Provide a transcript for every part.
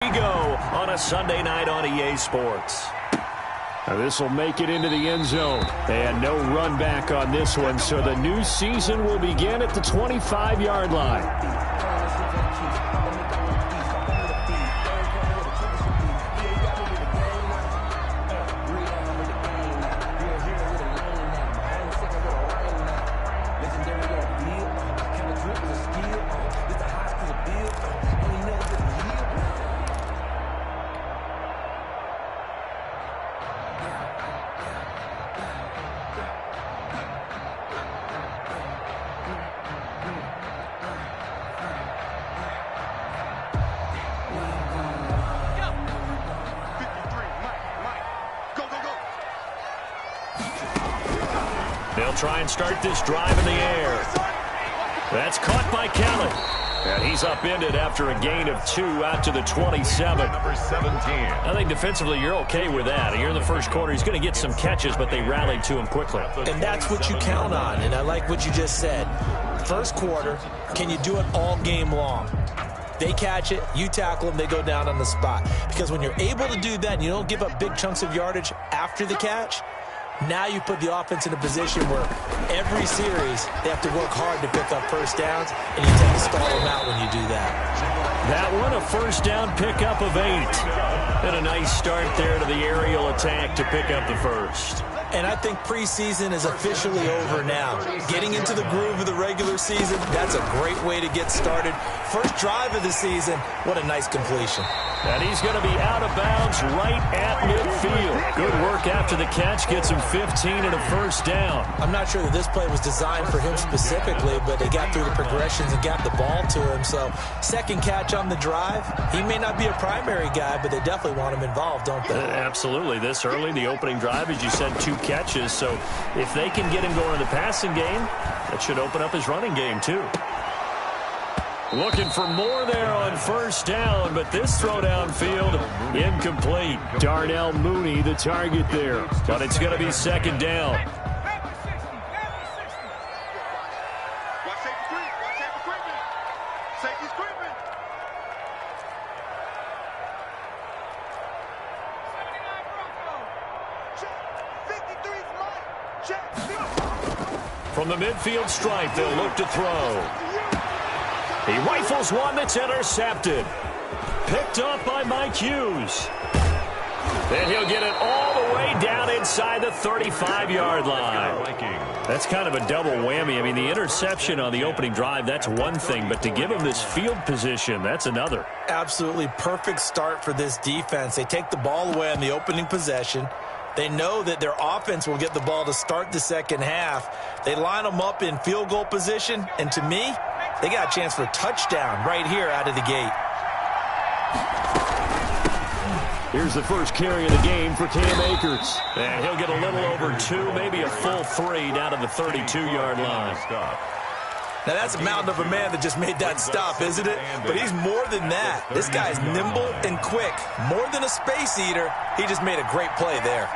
We go on a Sunday night on EA Sports. Now this will make it into the end zone. And no run back on this one, so the new season will begin at the 25-yard line. They'll try and start this drive in the air. That's caught by Kelly. And he's upended after a gain of 2 out to the 27. Number 17. I think defensively you're okay with that. Here in the first quarter, he's going to get some catches, but they rallied to him quickly. And that's what you count on, and I like what you just said. First quarter, can you do it all game long? They catch it, you tackle them, they go down on the spot. Because when you're able to do that and you don't give up big chunks of yardage after the catch, now you put the offense in a position where every series they have to work hard to pick up first downs, and you tend to stall them out when you do that. That one, a first down pickup of 8. And a nice start there to the aerial attack to pick up the first. And I think preseason is officially over now. Getting into the groove of the regular season, that's a great way to get started. First drive of the season, what a nice completion. And he's going to be out of bounds right at midfield. Good work after the catch. Gets him 15 and a first down. I'm not sure that this play was designed for him specifically, but they got through the progressions and got the ball to him. So second catch on the drive. He may not be a primary guy, but they definitely want him involved, don't they? Absolutely. This early, the opening drive, as you said, 2 catches. So if they can get him going in the passing game, that should open up his running game too. Looking for more there on first down, but this throw downfield incomplete. Darnell Mooney, the target there. But it's going to be second down. From the midfield stripe, they'll look to throw. He rifles one that's intercepted. Picked up by Mike Hughes. Then he'll get it all the way down inside the 35-yard line. That's kind of a double whammy. I mean, the interception on the opening drive, that's one thing, but to give him this field position, that's another. Absolutely perfect start for this defense. They take the ball away on the opening possession. They know that their offense will get the ball to start the second half. They line them up in field goal position, and to me, they got a chance for a touchdown right here out of the gate. Here's the first carry of the game for Cam Akers. And he'll get a little over 2, maybe a full 3 down to the 32-yard line. Now that's a mountain of a man that just made that stop, isn't it? But he's more than that. This guy's nimble and quick. More than a space eater, he just made a great play there.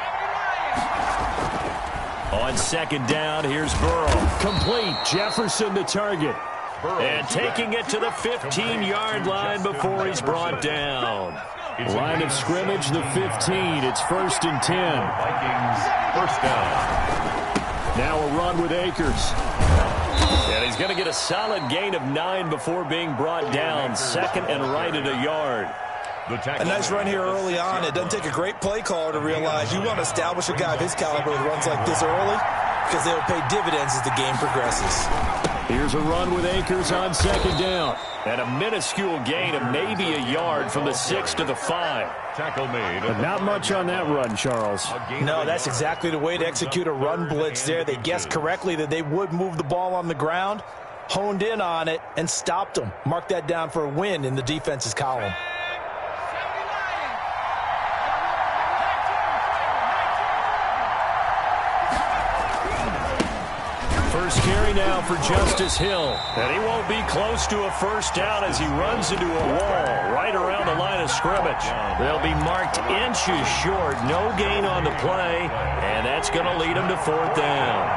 On second down, here's Burrow. Complete. Jefferson the target. And taking it to the 15-yard line before he's brought down. Line of scrimmage, the 15. It's 1st and 10. Vikings, first down. Now a run with Akers. And he's going to get a solid gain of 9 before being brought down. Second and right at a yard. A nice run here early on. It doesn't take a great play caller to realize you want to establish a guy of his caliber that runs like this early, because they'll pay dividends as the game progresses. Here's a run with Akers on second down. And a minuscule gain of maybe a yard from the 6 to the 5. Tackle made. But not much on that run, Charles. No, that's exactly the way to execute a run blitz there. They guessed correctly that they would move the ball on the ground, honed in on it, and stopped them. Mark that down for a win in the defense's column. First carry now for Justice Hill. And he won't be close to a first down as he runs into a wall right around the line of scrimmage. They'll be marked inches short. No gain on the play. And that's going to lead him to 4th down.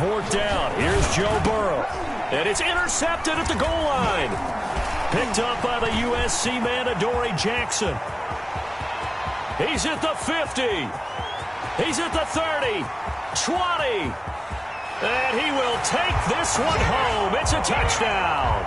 4th down. Here's Joe Burrow. And it's intercepted at the goal line. Picked up by the USC man, Adoree Jackson. He's at the 50. He's at the 30. 20. And he will take this one home. It's a touchdown.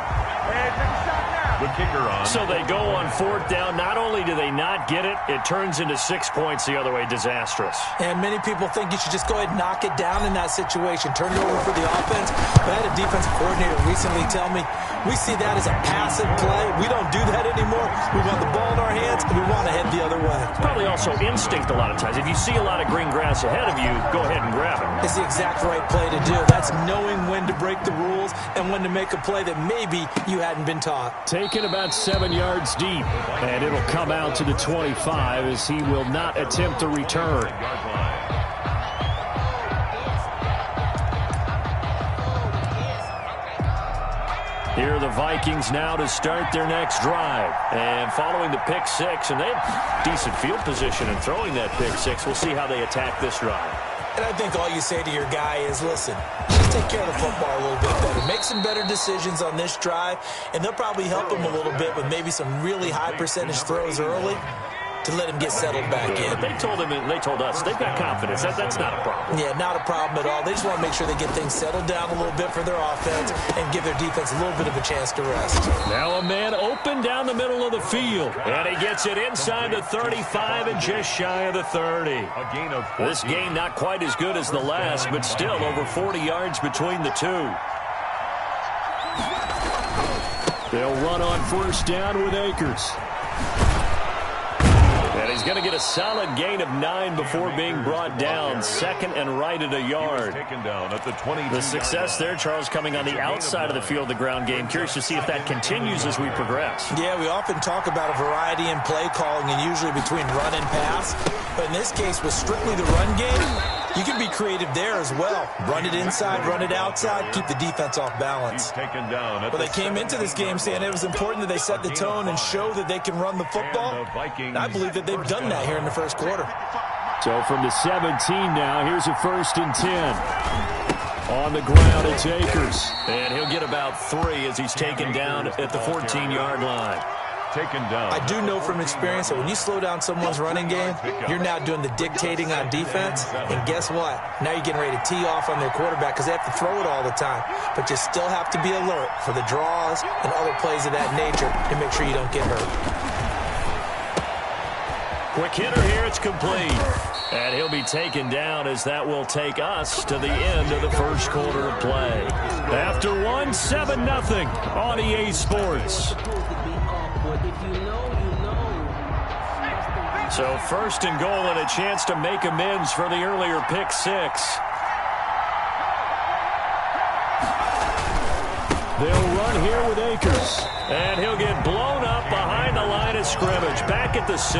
The kicker on. So they go on 4th down. Not only do they not get it, it turns into 6 points the other way. Disastrous. And many people think you should just go ahead and knock it down in that situation. Turn it over for the offense. But I had a defensive coordinator recently tell me, we see that as a passive play. We don't do that anymore. We want the ball in our hands, and we want to head the other way. Probably also instinct a lot of times. If you see a lot of green grass ahead of you, go ahead and grab it. It's the exact right play to do. That's knowing when to break the rules and when to make a play that maybe you hadn't been taught. Taken about 7 yards deep, and it'll come out to the 25 as he will not attempt to return. Here are the Vikings now to start their next drive. And following the pick six, and they have decent field position in throwing that pick six. We'll see how they attack this drive. And I think all you say to your guy is, listen, just take care of the football a little bit better. Make some better decisions on this drive, and they'll probably help him a little bit with maybe some really high percentage throws early to let him get settled back in. They told him, and they told us, they've got confidence. That's not a problem. Yeah, not a problem at all. They just want to make sure they get things settled down a little bit for their offense and give their defense a little bit of a chance to rest. Now a man open down the middle of the field. And he gets it inside the 35 and just shy of the 30. A gain of 14. This game not quite as good as the last, but still over 40 yards between the two. They'll run on 1st down with Akers. And he's going to get a solid gain of 9 before being brought down. 2nd and right at a yard. Taken down at the 22. The success there, Charles, coming on the outside of the field, the ground game. Curious to see if that continues as we progress. Yeah, we often talk about a variety in play calling and usually between run and pass. But in this case, with strictly the run game, you can be creative there as well. Run it inside, run it outside, keep the defense off balance. Taken down. Well, they came into this game saying it was important that they set the tone and show that they can run the football. And I believe that they've done that here in the first quarter. So from the 17 now, here's a 1st and 10. On the ground, it's Akers. And he'll get about 3 as he's taken down at the 14-yard line. Taken down. I do know from experience that when you slow down someone's running game, you're now doing the dictating on defense. And guess what? Now you're getting ready to tee off on their quarterback because they have to throw it all the time. But you still have to be alert for the draws and other plays of that nature to make sure you don't get hurt. Quick hitter here, it's complete. And he'll be taken down as that will take us to the end of the first quarter of play. After one, 7-0 on EA Sports. So 1st and goal and a chance to make amends for the earlier pick six. They'll run here with Akers. And he'll get blown up behind the line of scrimmage. Back at the 6.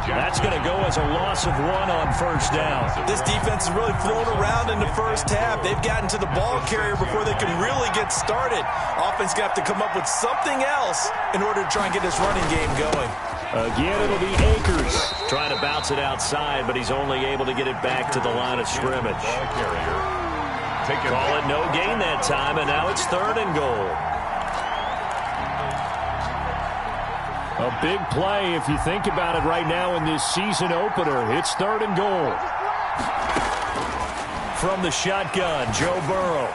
That's going to go as a loss of 1 on 1st down. This defense is really thrown around in the first half. They've gotten to the ball carrier before they can really get started. Offense got to come up with something else in order to try and get this running game going. Again, it'll be Akers trying to bounce it outside, but he's only able to get it back to the line of scrimmage. Call it no gain that time, and now it's 3rd and goal. A big play if you think about it right now in this season opener. It's 3rd and goal. From the shotgun, Joe Burrow.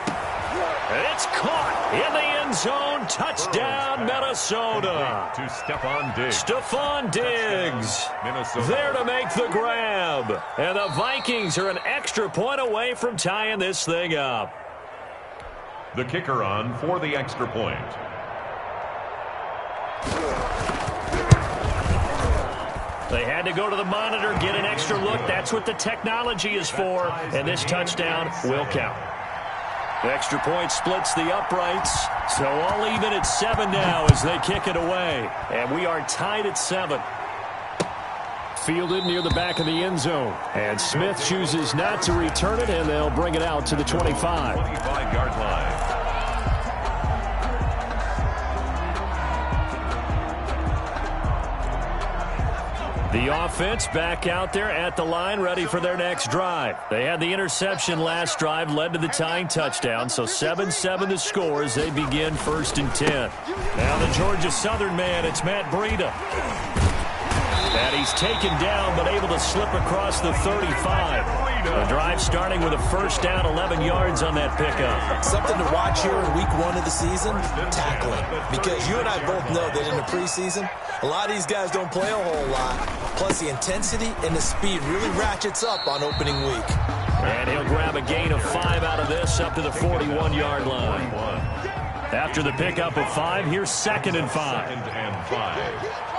It's caught in the end zone. Touchdown, Minnesota. To Stephon Diggs. Stephon Diggs Minnesota. there to make the grab. And the Vikings are an extra point away from tying this thing up. The kicker on for the extra point. They had to go to the monitor, get an extra look. That's what the technology is for. And this touchdown will count. The extra point splits the uprights. So all even at 7 now as they kick it away. And we are tied at 7. Fielded near the back of the end zone. And Smith chooses not to return it, and they'll bring it out to the 25. 25-yard line. The offense back out there at the line, ready for their next drive. They had the interception last drive, led to the tying touchdown, so 7-7 the score as they begin 1st and 10. Now the Georgia Southern man, it's Matt Breida. And he's taken down, but able to slip across the 35. The drive starting with a first down, 11 yards on that pickup. Something to watch here in week 1 of the season, tackling. Because you and I both know that in the preseason, a lot of these guys don't play a whole lot. Plus, the intensity and the speed really ratchets up on opening week. And he'll grab a gain of 5 out of this up to the 41-yard line. After the pickup of 5, here's 2nd and 5. 2nd and 5.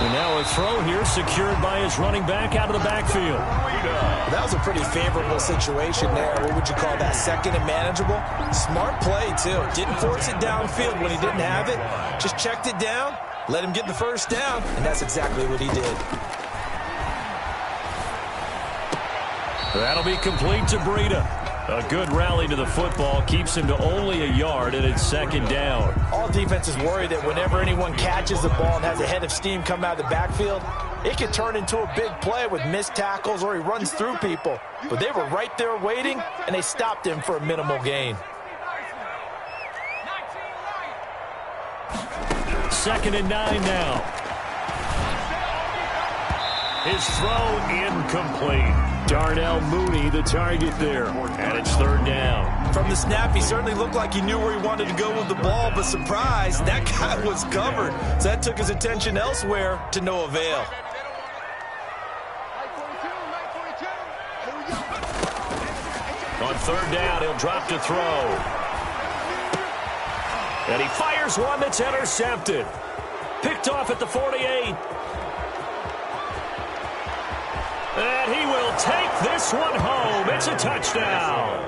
And now a throw here secured by his running back out of the backfield. That was a pretty favorable situation there. What would you call that? 2nd and manageable? Smart play, too. Didn't force it downfield when he didn't have it. Just checked it down, let him get the first down, and that's exactly what he did. That'll be complete to Breida. A good rally to the football keeps him to only a yard, and it's 2nd down. All defenses worry that whenever anyone catches the ball and has a head of steam come out of the backfield, it can turn into a big play with missed tackles or he runs through people. But they were right there waiting, and they stopped him for a minimal gain. 2nd and 9 now. His throw incomplete. Darnell Mooney, the target there, and it's 3rd down. From the snap, he certainly looked like he knew where he wanted to go with the ball, but surprise, that guy was covered. So that took his attention elsewhere to no avail. On 3rd down, he'll drop to throw. And he fires one that's intercepted. Picked off at the 48. And he will take this one home. It's a touchdown.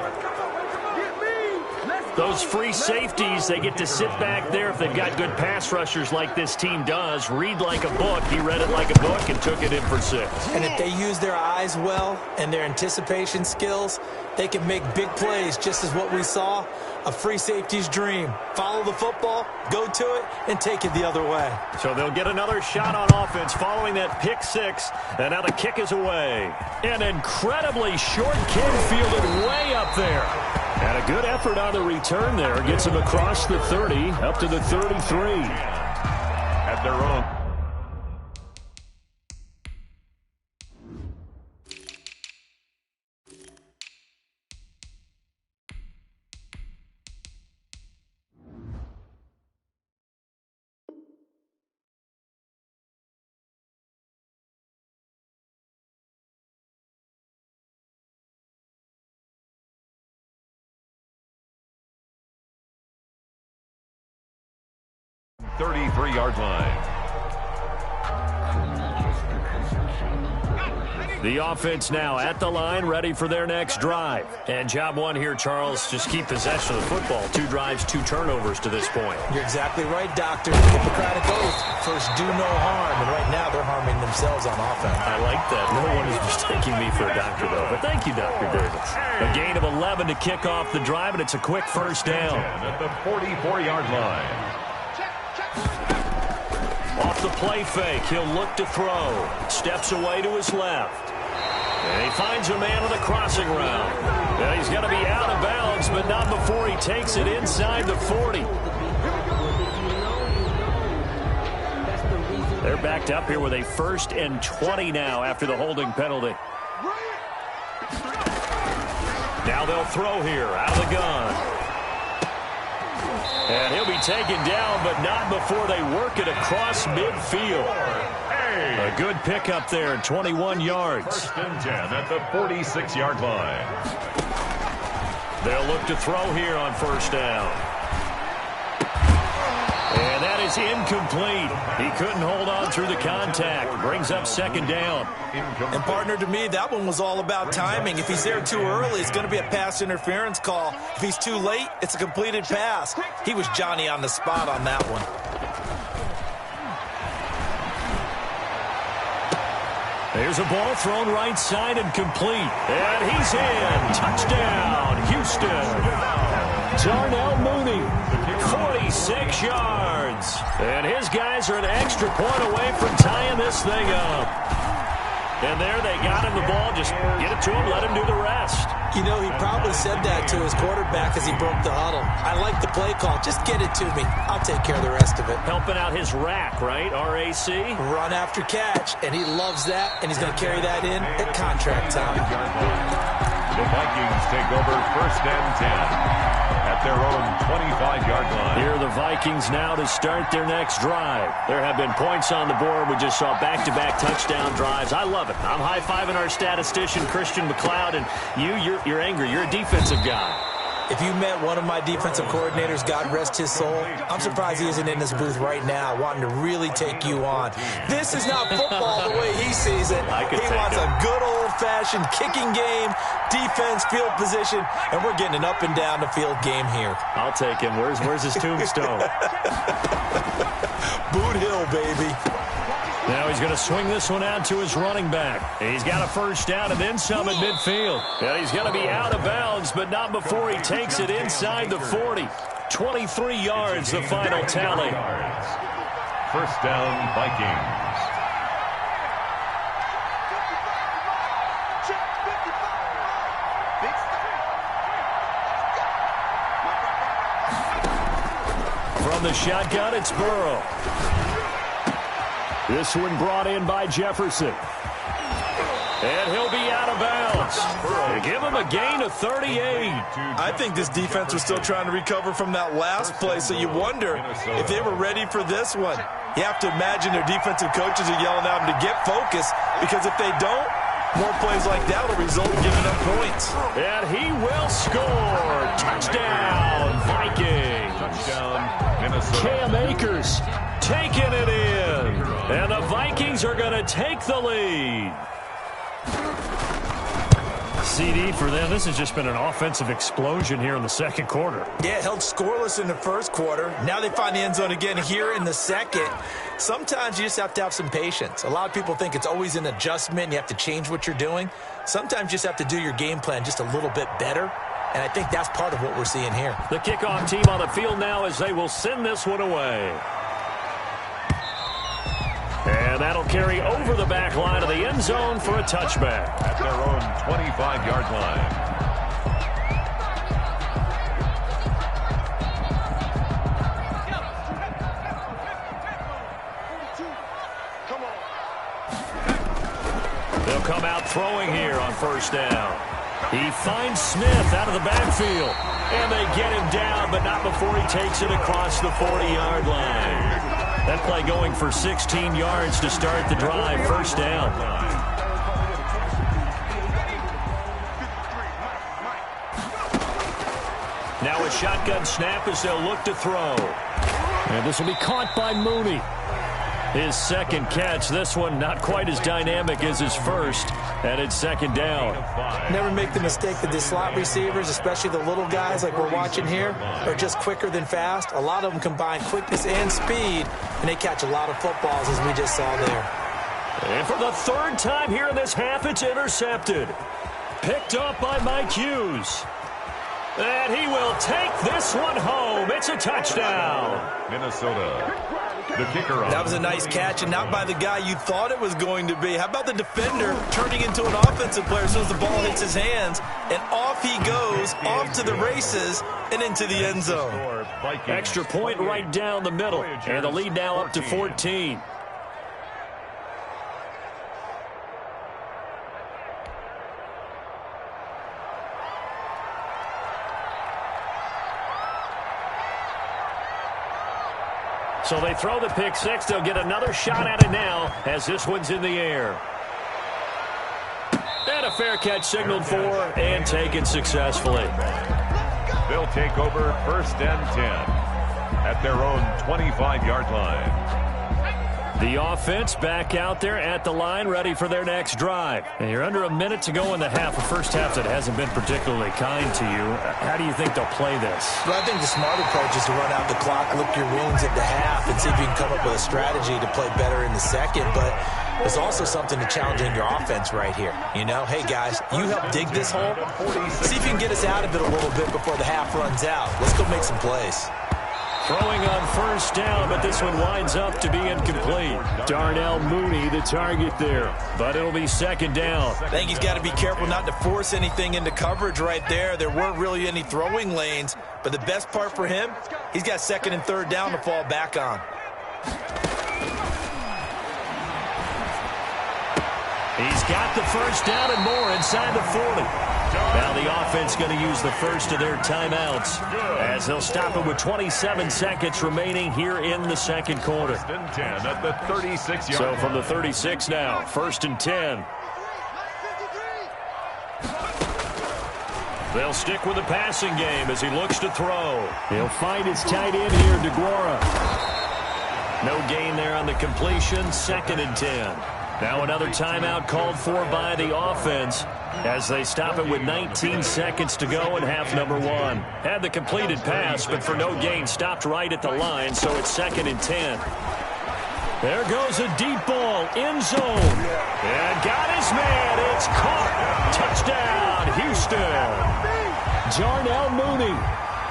Those free safeties, they get to sit back there if they've got good pass rushers like this team does. Read like a book. He read it like a book and took it in for 6. And if they use their eyes well and their anticipation skills, they can make big plays, just as what we saw, a free safety's dream. Follow the football, go to it, and take it the other way. So they'll get another shot on offense following that pick 6, and now the kick is away. An incredibly short kick fielded way up there. And a good effort on the return there. Gets him across the 30, up to the 33. At their own. .33-yard line. The offense now at the line, ready for their next drive. And job one here, Charles, just keep possession of the football. 2 drives, 2 turnovers to this point. You're exactly right, Doctor. Hippocratic oath. First, do no harm. And right now, they're harming themselves on offense. I like that. No one is mistaking me for a doctor, though. But thank you, Dr. Davis. A gain of 11 to kick off the drive, and it's a quick first down. At the 44-yard line. Off the play fake, he'll look to throw. Steps away to his left. And he finds a man on the crossing route. Yeah, he's got to be out of bounds, but not before he takes it inside the 40. They're backed up here with a 1st and 20 now after the holding penalty. Now they'll throw here out of the gun. And he'll be taken down, but not before they work it across midfield. A good pickup there, 21 yards. 1st and 10 at the 46-yard line. They'll look to throw here on 1st down. And that is incomplete. He couldn't hold on through the contact. Brings up 2nd down. And, partner, to me, that one was all about timing. If he's there too early, it's going to be a pass interference call. If he's too late, it's a completed pass. He was Johnny on the spot on that one. There's a ball thrown right side and complete. And he's in. Touchdown, Houston. Darnell Mooney. 46 yards. And his guys are an extra point away from tying this thing up. And there they got him the ball. Just get it to him, let him do the rest. You know, he probably said that to his quarterback as he broke the huddle. I like the play call. Just get it to me. I'll take care of the rest of it. Helping out his rack, right? R-A-C? Run after catch. And he loves that, and he's going to carry that in at contract time. The Vikings take over 1st and 10 at their own 25-yard line. Here are the Vikings now to start their next drive. There have been points on the board. We just saw back-to-back touchdown drives. I love it. I'm high-fiving our statistician, Christian McLeod, and you're angry. You're a defensive guy. If you met one of my defensive coordinators, God rest his soul, I'm surprised he isn't in this booth right now wanting to really take you on. This is not football the way he sees it. He wants a good old-fashioned kicking game, defense, field position, and we're getting an up-and-down-the-field game here. I'll take him. Where's his tombstone? Boot Hill, baby. Now he's going to swing this one out to his running back. He's got a first down and then some at midfield. And he's going to be out of bounds, but not before he takes it inside the 40. 23 yards, the final tally. 1st down, Vikings. From the shotgun, it's Burrow. This one brought in by Jefferson. And he'll be out of bounds. They give him a gain of 38. I think this defense was still trying to recover from that last play, so you wonder if they were ready for this one. You have to imagine their defensive coaches are yelling at them to get focused, because if they don't, more plays like that will result in giving up points. And he will score. Touchdown, Vikings. Touchdown, Minnesota. Cam Akers taking it in. And the Vikings are going to take the lead. CD for them. This has just been an offensive explosion here in the second quarter. Yeah, held scoreless in the first quarter. Now they find the end zone again here in the second. Sometimes you just have to have some patience. A lot of people think it's always an adjustment. You have to change what you're doing. Sometimes you just have to do your game plan just a little bit better. And I think that's part of what we're seeing here. The kickoff team on the field now as they will send this one away. And that'll carry over the back line of the end zone for a touchback. At their own 25-yard line. They'll come out throwing here on 1st down. He finds Smith out of the backfield. And they get him down, but not before he takes it across the 40-yard line. That play going for 16 yards to start the drive. 1st down. Now a shotgun snap as they'll look to throw. And this will be caught by Mooney. His second catch. This one not quite as dynamic as his first. And it's 2nd down. Never make the mistake that the slot receivers, especially the little guys like we're watching here, are just quicker than fast. A lot of them combine quickness and speed, and they catch a lot of footballs, as we just saw there. And for the 3rd time here in this half, it's intercepted. Picked up by Mike Hughes. And he will take this one home. It's a touchdown. Minnesota. The kicker on. That was a nice catch, and not by the guy you thought it was going to be. How about the defender turning into an offensive player as soon as the ball hits his hands, and off he goes, off to the races, and into the end zone. Extra point right down the middle, and the lead now up to 14. So they throw the pick six. They'll get another shot at it now as this one's in the air. And a fair catch signaled for and taken successfully. They'll take over 1st and 10 at their own 25-yard line. The offense back out there at the line, ready for their next drive. And you're under a minute to go in the half, a first half that hasn't been particularly kind to you. How do you think they'll play this? Well, I think the smart approach is to run out the clock, lick your wounds at the half, and see if you can come up with a strategy to play better in the second. But there's also something to challenging your offense right here. You know, hey, guys, you help dig this hole. See if you can get us out of it a little bit before the half runs out. Let's go make some plays. Throwing on first down, but this one winds up to be incomplete. Darnell Mooney, the target there, but it'll be second down. I think he's got to be careful not to force anything into coverage right there. There weren't really any throwing lanes, but the best part for him, he's got second and third down to fall back on. He's got the first down and more inside the 40. Now the offense going to use the first of their timeouts as they'll stop it with 27 seconds remaining here in the second quarter. First and 10 at the 36-yard So from the 36 now, first and 10. They'll stick with the passing game as he looks to throw. He'll find his tight end here, DeGuara. No gain there on the completion, second and 10. Now another timeout called for by the offense as they stop it with 19 seconds to go in half number one. Had the completed pass, but for no gain, stopped right at the line, so it's second and 10. There goes a deep ball, end zone. And got his man. It's caught. Touchdown, Houston. Darnell Mooney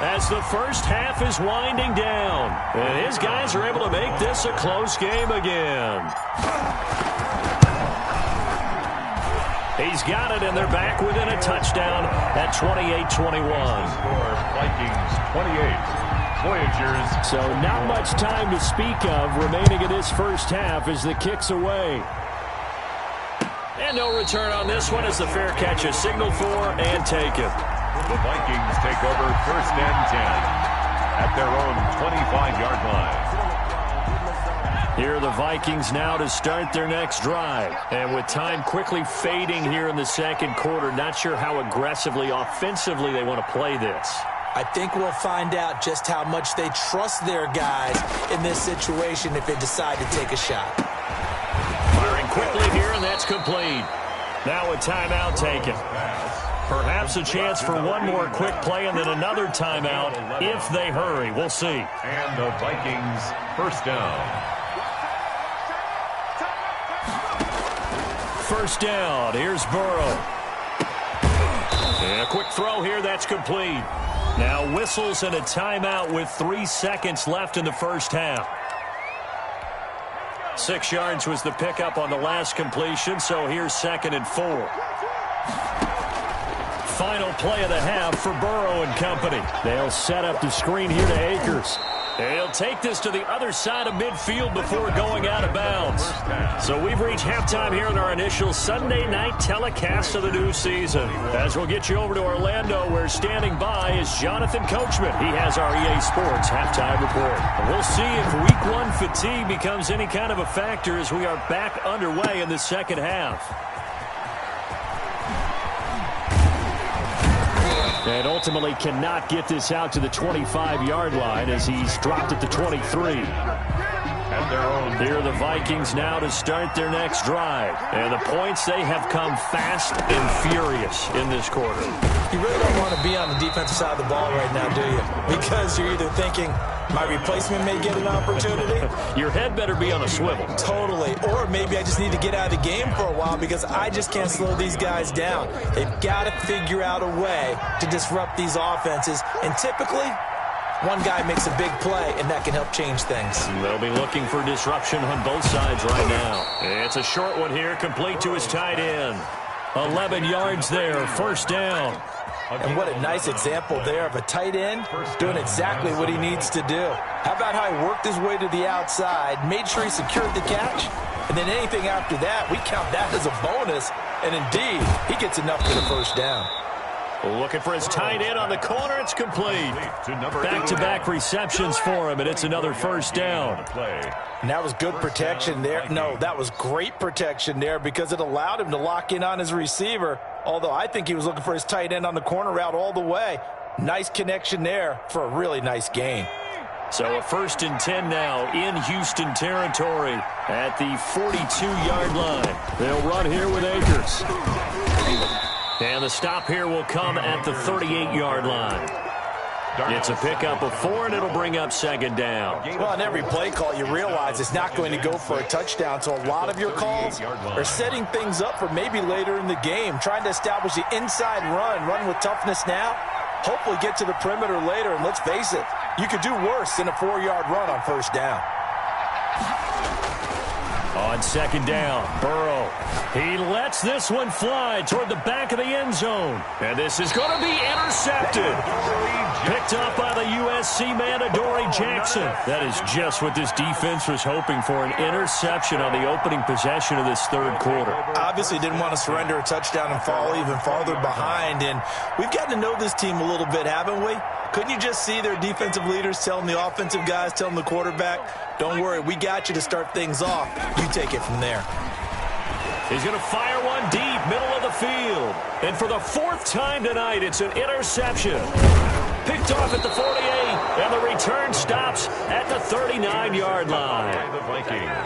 as the first half is winding down. And his guys are able to make this a close game again. He's got it, and they're back within a touchdown at 28-21. Vikings 28, Voyageurs. So not much time to speak of remaining in this first half as the kick's away. And no return on this one as the fair catch is signaled for and taken. The Vikings take over first and 10 at their own 25-yard line. Here are the Vikings now to start their next drive. And with time quickly fading here in the second quarter, not sure how aggressively, offensively they want to play this. I think we'll find out just how much they trust their guys in this situation if they decide to take a shot. Firing quickly here, and that's complete. Now a timeout taken. Perhaps a chance for one more quick play and then another timeout if they hurry. We'll see. And the Vikings first down. First down, here's Burrow. And a quick throw here, that's complete. Now whistles and a timeout with 3 seconds left in the first half. 6 yards was the pickup on the last completion, so here's second and 4. Final play of the half for Burrow and company. They'll set up the screen here to Akers. He'll take this to the other side of midfield before going out of bounds. So we've reached halftime here in our initial Sunday night telecast of the new season. As we'll get you over to Orlando, where standing by is Jonathan Coachman. He has our EA Sports halftime report. And we'll see if Week 1 fatigue becomes any kind of a factor as we are back underway in the second half. And ultimately cannot get this out to the 25-yard line as he's dropped at the 23. Here are the Vikings now to start their next drive. And the points, they have come fast and furious in this quarter. You really don't want to be on the defensive side of the ball right now, do you? Because you're either thinking, my replacement may get an opportunity. Your head better be on a swivel. Totally. Or maybe I just need to get out of the game for a while because I just can't slow these guys down. They've got to figure out a way to disrupt these offenses. And typically, one guy makes a big play, and that can help change things. They'll be looking for disruption on both sides right now. It's a short one here, complete to his tight end. 11 yards there, first down. And what a nice example there of a tight end doing exactly what he needs to do. How about how he worked his way to the outside, made sure he secured the catch, and then anything after that, we count that as a bonus. And indeed, he gets enough for the first down. Looking for his tight end on the corner. It's complete. Back-to-back receptions for him, and it's another first down. And that was good protection there. No, that was great protection there because it allowed him to lock in on his receiver, although I think he was looking for his tight end on the corner route all the way. Nice connection there for a really nice gain. So a first and 10 now in Houston territory at the 42-yard line. They'll run here with Akers. And the stop here will come at the 38-yard line. It's a pickup of 4, and it'll bring up second down. Well, on every play call, you realize it's not going to go for a touchdown, so a lot of your calls are setting things up for maybe later in the game, trying to establish the inside run with toughness now, hopefully get to the perimeter later, and let's face it, You could do worse than a 4-yard run on first down. On second down, Burrow. He lets this one fly toward the back of the end zone. And this is going to be intercepted. Picked up by the USC man, Adoree Jackson. That is just what this defense was hoping for, an interception on the opening possession of this third quarter. Obviously didn't want to surrender a touchdown and fall even farther behind. And we've gotten to know this team a little bit, haven't we? Couldn't you just see their defensive leaders telling the offensive guys, telling the quarterback, don't worry, we got you to start things off. You take it from there. He's going to fire one deep, middle of the field. And for the 4th time tonight, it's an interception. Picked off at the 48, and the return stops at the 39-yard line.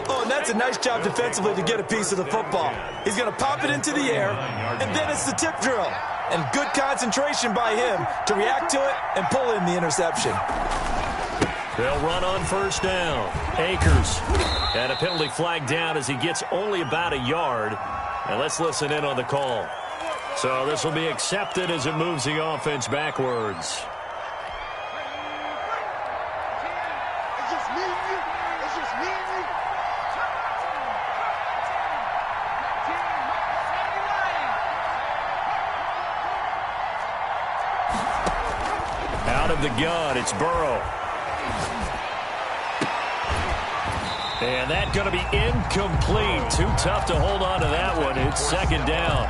Oh, and that's a nice job defensively to get a piece of the football. He's going to pop it into the air, and then it's the tip drill. And good concentration by him to react to it and pull in the interception. They'll run on first down. Akers. And a penalty flag down as he gets only about a yard. And let's listen in on the call. So this will be accepted as it moves the offense backwards. Out of the gun, it's Burrow. And that's going to be incomplete. Too tough to hold on to that one. It's second down.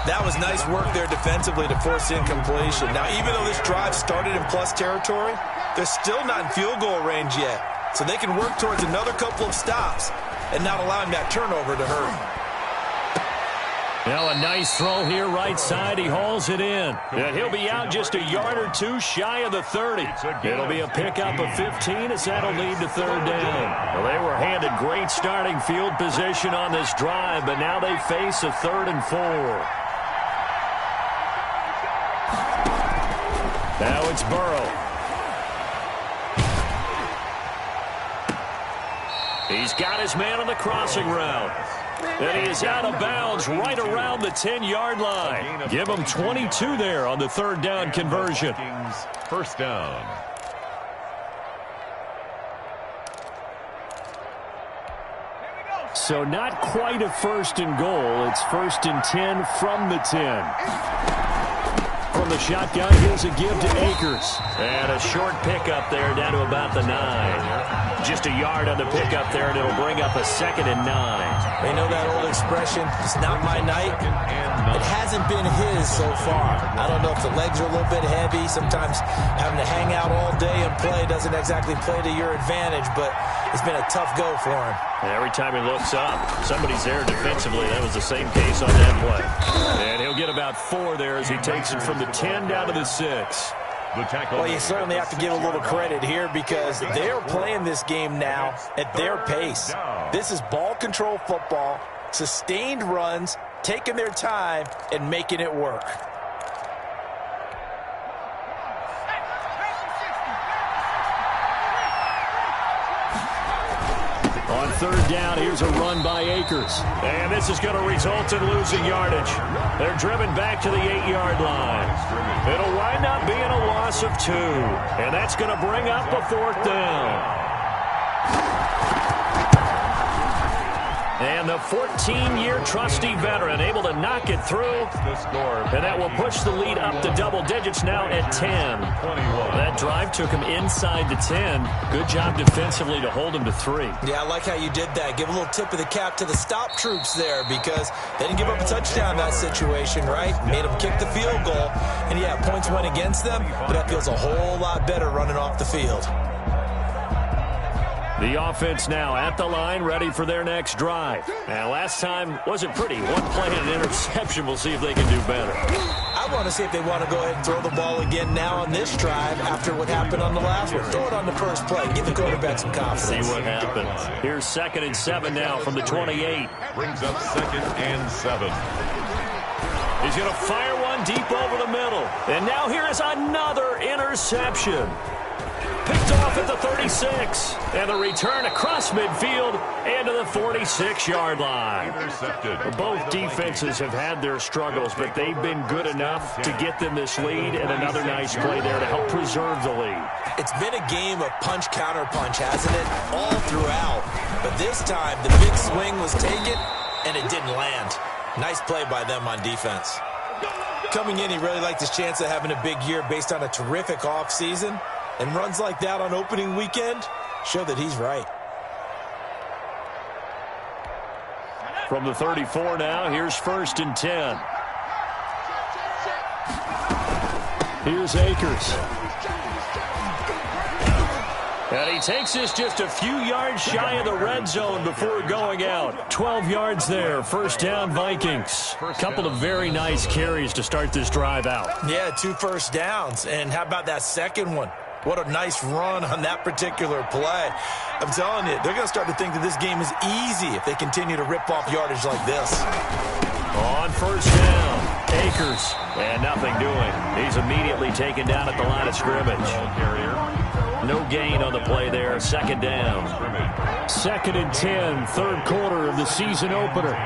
That was nice work there defensively to force incompletion. Now, even though this drive started in plus territory, they're still not in field goal range yet. So they can work towards another couple of stops and not allowing that turnover to hurt. Now a nice throw here right side. He hauls it in. And he'll be out just a yard or two shy of the 30. It'll be a pickup of 15 as that'll lead to third down. Well, they were handed great starting field position on this drive, but now they face a 3rd and 4. Now it's Burrow. He's got his man on the crossing route. And he is out of bounds right around the 10-yard line. Give him 22 there on the 3rd down conversion. First down. So not quite a 1st and goal. It's 1st and 10 from the 10. From the shotgun, here's a give to Akers. And a short pickup there down to about the 9. Just a yard on the pickup there, and it'll bring up a 2nd and 9. They know that old expression, it's not my night. It hasn't been his so far. I don't know if the legs are a little bit heavy. Sometimes having to hang out all day and play doesn't exactly play to your advantage, but it's been a tough go for him. And every time he looks up, somebody's there defensively. That was the same case on that play. And he'll get about 4 there as he takes it from the 10 down to the 6. Well, you certainly have to give a little credit here because they're playing this game now at their pace. This is ball control football, sustained runs, taking their time, and making it work. On 3rd down, here's a run by Akers. And this is going to result in losing yardage. They're driven back to the 8-yard line. It'll wind up being a loss of 2. And that's going to bring up a 4th down. And the 14-year trusty veteran able to knock it through. And that will push the lead up to double digits now at 10. That drive took him inside the 10. Good job defensively to hold him to 3. Yeah, I like how you did that. Give a little tip of the cap to the stop troops there because they didn't give up a touchdown in that situation, right? Made them kick the field goal. And, yeah, points went against them, but that feels a whole lot better running off the field. The offense now at the line, ready for their next drive. And last time wasn't pretty. One play and an interception. We'll see if they can do better. I want to see if they want to go ahead and throw the ball again now on this drive after what happened on the last one. Throw it on the first play. Give the quarterback some confidence. See what happens. Here's 2nd and 7 now from the 28. Brings up 2nd and 7. He's going to fire one deep over the middle. And now here is another interception. Picked off off at the 36. And the return across midfield and to the 46-yard line. Both defenses have had their struggles, but they've been good enough to get them this lead, and another nice play there to help preserve the lead. It's been a game of punch-counter-punch, hasn't it? All throughout. But this time, the big swing was taken, and it didn't land. Nice play by them on defense. Coming in, he really liked his chance of having a big year based on a terrific offseason. And runs like that on opening weekend show that he's right. From the 34 now, here's 1st and 10. Here's Akers. And he takes this just a few yards shy of the red zone before going out. 12 yards there. 1st down, Vikings. Couple of very nice carries to start this drive out. Yeah, 2 first downs. And how about that second one? What a nice run on that particular play. I'm telling you, they're going to start to think that this game is easy if they continue to rip off yardage like this. On 1st down, Akers. And nothing doing. He's immediately taken down at the line of scrimmage. No gain on the play there. 2nd down. 2nd and 10, 3rd quarter of the season opener.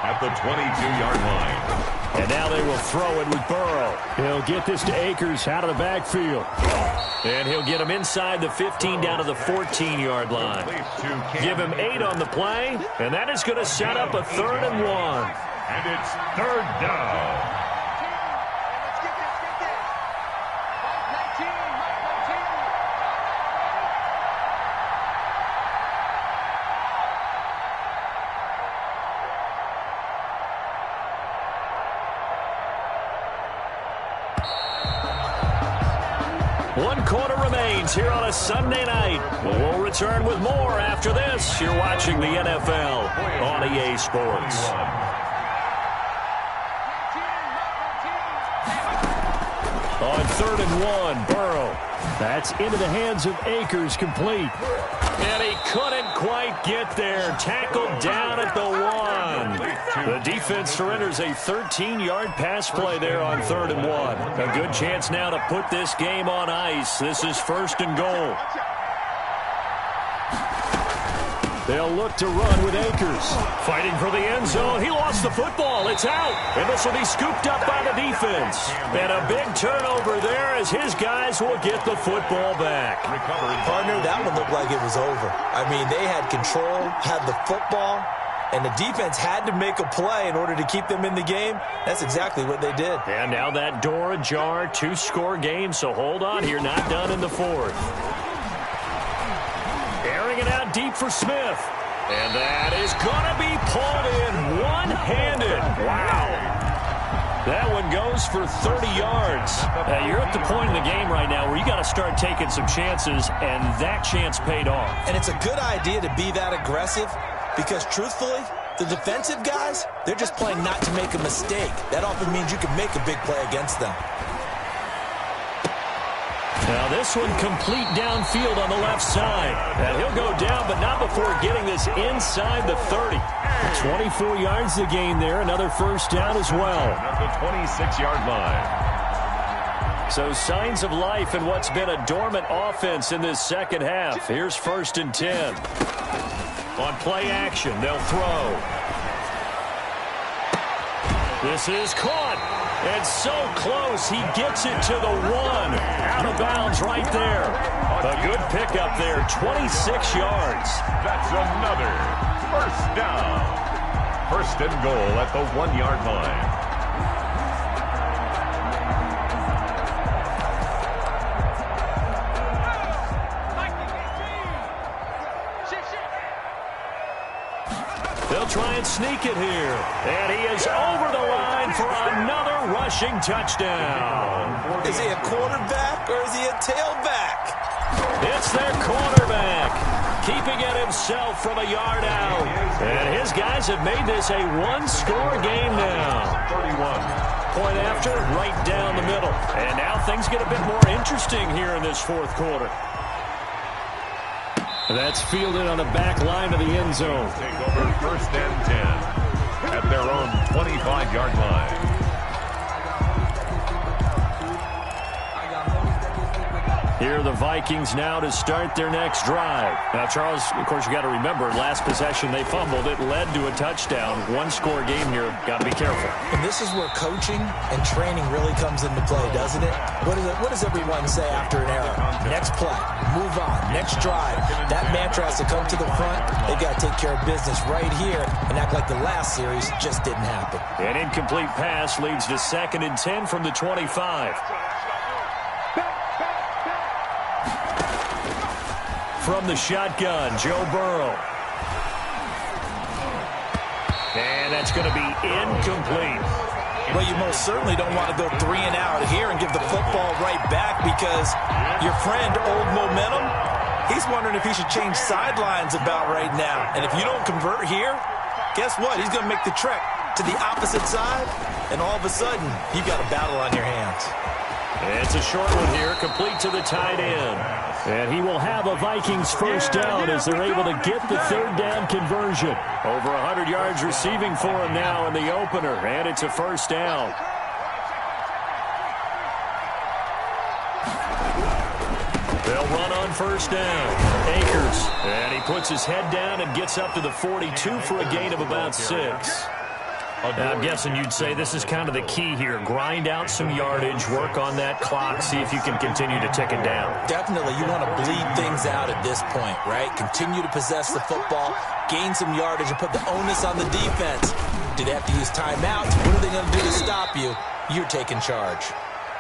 At the 22-yard line. And now they will throw it with Burrow. He'll get this to Akers out of the backfield. And he'll get him inside the 15 down to the 14-yard line. Give him 8 on the play, and that is going to set up a 3rd and 1. And it's 3rd down. One quarter remains here on a Sunday night. We'll return with more after this. You're watching the NFL on EA Sports. On 3rd and 1, Burrow. That's into the hands of Akers, complete. And he couldn't quite get there. Tackled down at the 1. The defense surrenders a 13-yard pass play there on 3rd and 1. A good chance now to put this game on ice. This is 1st and goal. They'll look to run with Akers. Fighting for the end zone. He lost the football. It's out. And this will be scooped up by the defense. And a big turnover there as his guys will get the football back. Partner, that one looked like it was over. I mean, they had control, had the football, and the defense had to make a play in order to keep them in the game. That's exactly what they did. And now that door ajar, 2-score game, so hold on here. Not done in the 4th. Airing it out deep for Smith. And that is going to be pulled in one-handed. Wow. That one goes for 30 yards. You're at the point in the game right now where you got to start taking some chances, and that chance paid off. And it's a good idea to be that aggressive because, truthfully, the defensive guys, they're just playing not to make a mistake. That often means you can make a big play against them. Now this one complete downfield on the left side. And he'll go down, but not before getting this inside the 30. 24 yards to gain there. Another 1st down as well. At the 26-yard line. So signs of life in what's been a dormant offense in this 2nd half. Here's 1st and 10. On play action, they'll throw. This is caught. And so close, he gets it to the 1. Out of bounds right there. A good pickup there, 26 yards. That's another 1st down. 1st and goal at the 1-yard line. They'll try and sneak it here. And he is over the line for another rushing touchdown. Is he a quarterback or is he a tailback? It's their quarterback, keeping it himself from a yard out. And his guys have made this a 1-score game now. 31. Point after, right down the middle. And now things get a bit more interesting here in this 4th quarter. That's fielded on the back line of the end zone. Take over 1st and 10 at their own 25-yard line. Here are the Vikings now to start their next drive. Now, Charles, of course, you got to remember, last possession they fumbled. It led to a touchdown. One-score game here. Got to be careful. And this is where coaching and training really comes into play, doesn't it? What does everyone say after an error? Next play, move on, next drive. That mantra has to come to the front. They've got to take care of business right here and act like the last series just didn't happen. An incomplete pass leads to 2nd and 10 from the 25. From the shotgun, Joe Burrow. And that's going to be incomplete. Well, you most certainly don't want to go 3 and out here and give the football right back because your friend, Old Momentum, he's wondering if he should change sidelines about right now. And if you don't convert here, guess what? He's going to make the trek to the opposite side, and all of a sudden, you've got a battle on your hands. It's a short one here, complete to the tight end. And he will have a Vikings first down as they're able to get the 3rd down conversion. Over 100 yards receiving for him now in the opener, and it's a first down. They'll run on first down. Akers, and he puts his head down and gets up to the 42 for a gain of about 6. Now, I'm guessing you'd say this is kind of the key here. Grind out some yardage, work on that clock, see if you can continue to tick it down. Definitely. You want to bleed things out at this point, right? Continue to possess the football, gain some yardage, and put the onus on the defense. Do they have to use timeouts? What are they going to do to stop you? You're taking charge.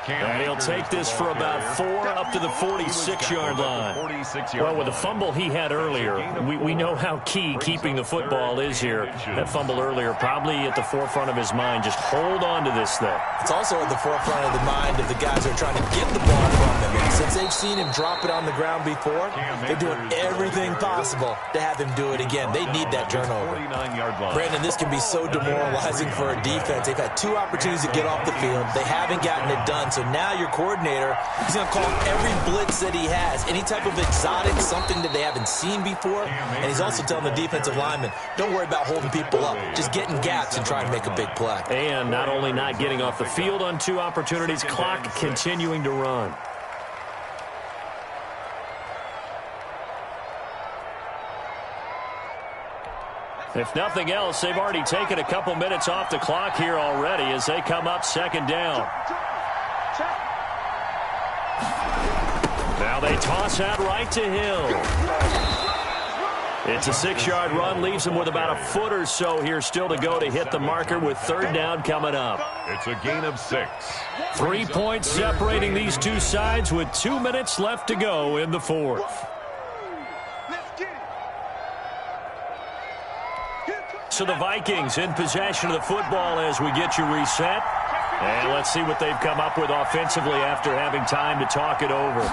And he'll take this for about 4 up to the 46-yard line. Well, with the fumble he had earlier, we know how key keeping the football is here. That fumble earlier probably at the forefront of his mind. Just hold on to this thing. It's also at the forefront of the mind of the guys who are trying to get the ball from him. And since they've seen him drop it on the ground before, they're doing everything possible to have him do it again. They need that turnover. Brandon, this can be so demoralizing for a defense. They've had 2 opportunities to get off the field. They haven't gotten it done. So now your coordinator, he's going to call every blitz that he has, any type of exotic, something that they haven't seen before. And he's also telling the defensive lineman, don't worry about holding people up. Just get in gaps and try to make a big play. And not only not getting off the field on 2 opportunities, clock continuing to run. If nothing else, they've already taken a couple minutes off the clock here already as they come up 2nd down. Now they toss out right to Hill. It's a 6-yard run, leaves him with about a foot or so here still to go to hit the marker with 3rd down coming up. It's a gain of 6. 3 points separating these 2 sides with 2 minutes left to go in the 4th. So the Vikings in possession of the football as we get you reset. And let's see what they've come up with offensively after having time to talk it over.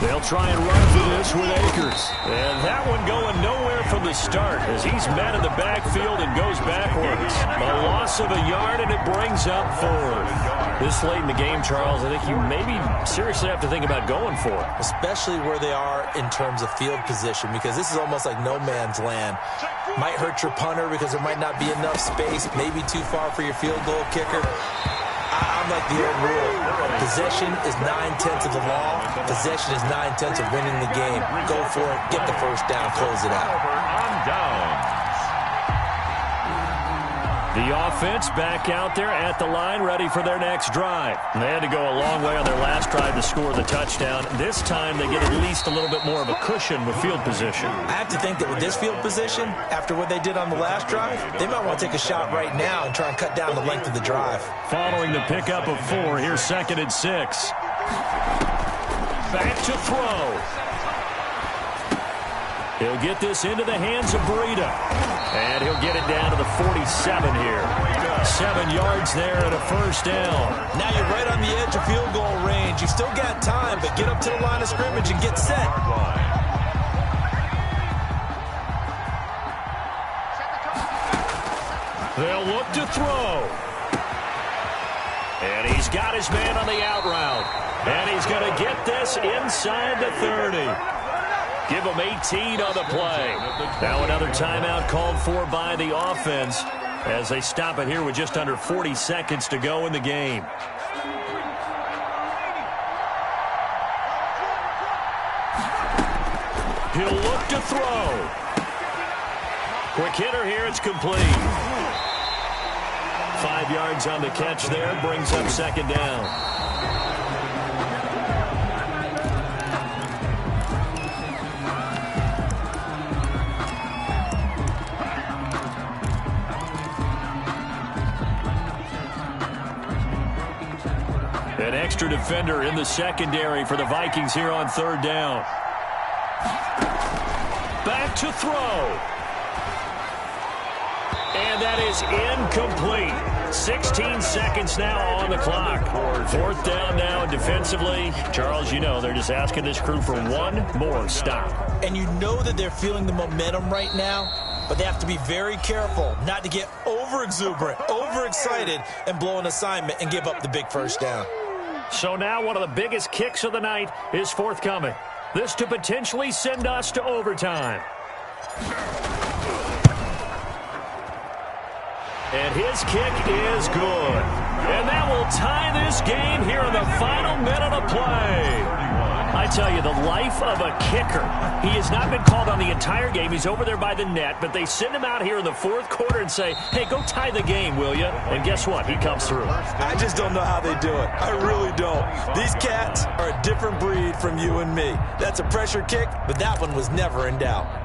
They'll try and run for this with Akers. And that one going nowhere from the start as he's met in the backfield and goes backwards. A loss of a yard, and it brings up 4th. This late in the game, Charles, I think you maybe seriously have to think about going for it. Especially where they are in terms of field position, because this is almost like no man's land. Might hurt your punter because there might not be enough space, maybe too far for your field goal kicker. I'm like the old rule. Possession is 9/10 of the law. Possession is 9/10 of winning the game. Go for it. Get the first down. Close it out. On down. The offense back out there at the line, ready for their next drive. And they had to go a long way on their last drive to score the touchdown. This time they get at least a little bit more of a cushion with field position. I have to think that with this field position, after what they did on the last drive, they might want to take a shot right now and try and cut down the length of the drive. Following the pickup of 4, here's 2nd and 6. Back to throw. He'll get this into the hands of Breida. And he'll get it down to the 47 here. 7 yards there and a first down. Now you're right on the edge of field goal range. You've still got time, but get up to the line of scrimmage and get set. They'll look to throw. And he's got his man on the out route. And he's going to get this inside the 30. Give him 18 on the play. Now another timeout called for by the offense as they stop it here with just under 40 seconds to go in the game. He'll look to throw. Quick hitter here. It's complete. 5 yards on the catch there. Brings up second down. An extra defender in the secondary for the Vikings here on third down. Back to throw. And that is incomplete. 16 seconds now on the clock. Fourth down now defensively. Charles, you know they're just asking this crew for one more stop. And you know that they're feeling the momentum right now, but they have to be very careful not to get over-exuberant, overexcited, and blow an assignment and give up the big first down. So now one of the biggest kicks of the night is forthcoming. This to potentially send us to overtime. And his kick is good. And that will tie this game here in the final minute of play. I tell you, the life of a kicker. He has not been called on the entire game. He's over there by the net, but they send him out here in the fourth quarter and say, hey, go tie the game, will you? And guess what? He comes through. I just don't know how they do it. I really don't. These cats are a different breed from you and me. That's a pressure kick, but that one was never in doubt.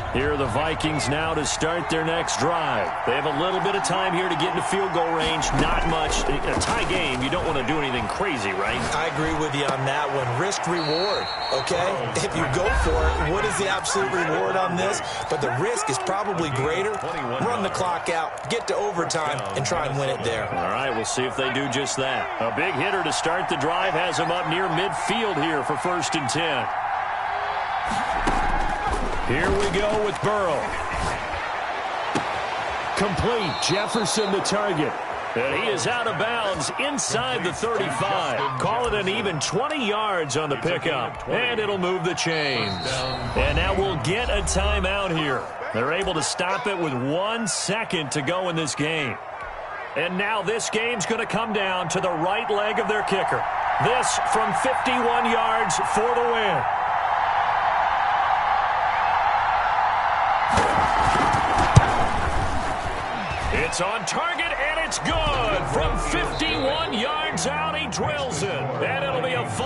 Here are the Vikings now to start their next drive. They have a little bit of time here to get into field goal range. Not much. A tie game, you don't want to do anything crazy, right? I agree with you on that one. Risk reward, okay? If you go for it, what is the absolute reward on this? But the risk is probably greater. Run the clock out, get to overtime, and try and win it there. All right, we'll see if they do just that. A big hitter to start the drive has him up near midfield here for 1st and 10. Here we go with Burrow. Complete. Jefferson the target. And he is out of bounds inside the 35. Call it an even 20 yards on the pickup. And it'll move the chains. And now we'll get a timeout here. They're able to stop it with 1 second to go in this game. And now this game's going to come down to the right leg of their kicker. This from 51 yards for the win. It's on target, and it's good. From 51 yards out, he drills it. And it'll be a